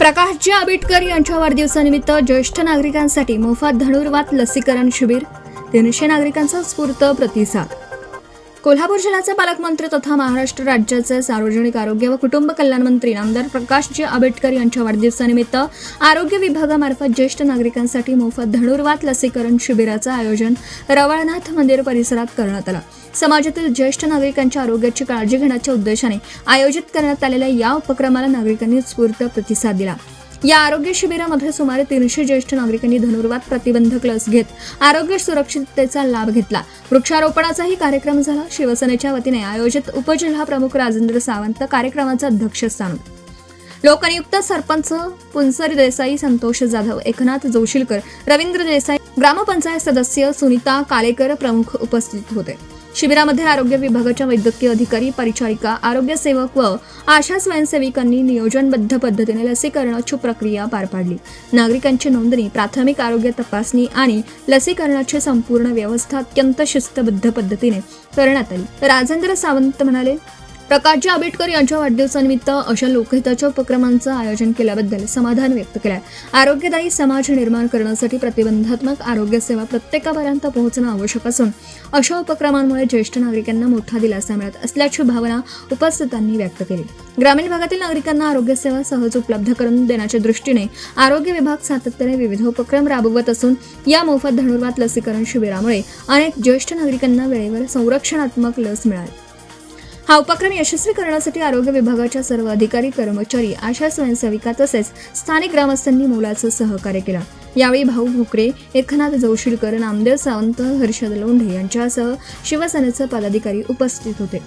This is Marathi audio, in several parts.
प्रकाशजी आंबेडकर यांच्या वाढदिवसानिमित्त ज्येष्ठ नागरिकांसाठी मोफत धनुर्वात लसीकरण शिबिर, 300 नागरिकांचा स्फूर्त प्रतिसाद। कोल्हापूर जिल्ह्याचे पालकमंत्री तथा महाराष्ट्र राज्याचे सार्वजनिक आरोग्य व कुटुंब कल्याण मंत्री आमदार प्रकाशजी आंबेडकर यांच्या वाढदिवसानिमित्त आरोग्य विभागामार्फत ज्येष्ठ नागरिकांसाठी मोफत धनुर्वात लसीकरण शिबिराचं आयोजन रवळनाथ मंदिर परिसरात करण्यात आलं। समाजातील ज्येष्ठ नागरिकांच्या आरोग्याची काळजी घेण्याच्या उद्देशाने आयोजित करण्यात आलेल्या या उपक्रमाला नागरिकांनी उत्स्फूर्त प्रतिसाद दिला। या आरोग्य शिबिरामध्ये सुमारे 300 ज्येष्ठ नागरिकांनी धनुर्वात प्रतिबंधक लस घेत आरोग्य सुरक्षिततेचा लाभ घेतला। वृक्षारोपणाचाही कार्यक्रम झाला। शिवसेनेच्या वतीने आयोजित उपजिल्हा प्रमुख राजेंद्र सावंत कार्यक्रमाचं अध्यक्षस्थान होते। लोकनियुक्त सरपंच पुंसरी देसाई, संतोष जाधव, एकनाथ जोशीलकर, रवींद्र देसाई, ग्रामपंचायत सदस्य सुनीता कालेकर प्रमुख उपस्थित होते। शिबिरामध्ये आरोग्य विभागाच्या वैद्यकीय अधिकारी, परिचारिका, आरोग्य सेवक व आशा स्वयंसेविकांनी नियोजनबद्ध पद्धतीने लसीकरणाची प्रक्रिया पार पाडली। नागरिकांची नोंदणी, प्राथमिक आरोग्य तपासणी आणि लसीकरणाची संपूर्ण व्यवस्था अत्यंत शिस्तबद्ध पद्धतीने करण्यात आली। राजेंद्र सावंत म्हणाले, प्रकाशजी आंबेडकर यांच्या वाढदिवसानिमित्त अशा लोकहिताच्या उपक्रमांचं आयोजन केल्याबद्दल समाधान व्यक्त केलं। आरोग्यदायी समाज निर्माण करण्यासाठी प्रतिबंधात्मक आरोग्य सेवा प्रत्येकापर्यंत पोहोचणं आवश्यक असून अशा उपक्रमांमुळे ज्येष्ठ नागरिकांना मोठा दिलासा मिळत असल्याची भावना उपस्थितांनी व्यक्त केली। ग्रामीण भागातील नागरिकांना आरोग्य सेवा सहज उपलब्ध करून देण्याच्या दृष्टीने आरोग्य विभाग सातत्याने विविध उपक्रम राबवत असून या मोफत धनुर्वात लसीकरण शिबिरामुळे अनेक ज्येष्ठ नागरिकांना वेळेवर संरक्षणात्मक लस मिळाली। हा उपक्रम यशस्वी करण्यासाठी आरोग्य विभागाच्या सर्व अधिकारी, कर्मचारी, आशा स्वयंसेविका तसेच स्थानिक ग्रामस्थांनी मोलाचं सहकार्य केलं। यावेळी भाऊ भोकरे, एकनाथ जोशीलकर, नामदेव सावंत, हर्षद लोंढे यांच्यासह शिवसेनेचे पदाधिकारी उपस्थित होते।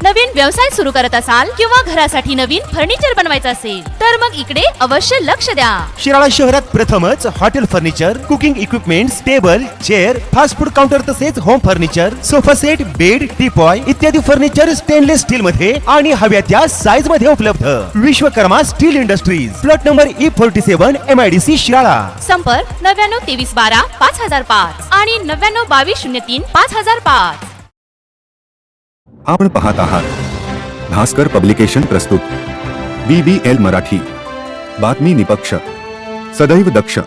नवीन व्यवसाय सुरू करत असाल किंवा घरासाठी नवीन फर्निचर बनवायचं असेल तर मग इकडे अवश्य लक्ष द्या। शिराळा शहरात प्रथमच hotel furniture, cooking equipments, table, chair, fast food counter तसेच home furniture, sofa set, bed, teapoy इत्यादी फर्निचर स्टेनलेस स्टील मध्ये आणि हव्या त्या साईज मध्ये उपलब्ध। Vishwakarma steel industries, plot number E47, MIDC Shirala. संपर्क 99 23 12 5005 आणि 99 22 03 5005। आपण पाहत आहात भास्कर पब्लिकेशन प्रस्तुत BBL मराठी, बातमी निपक्ष, सदैव दक्ष।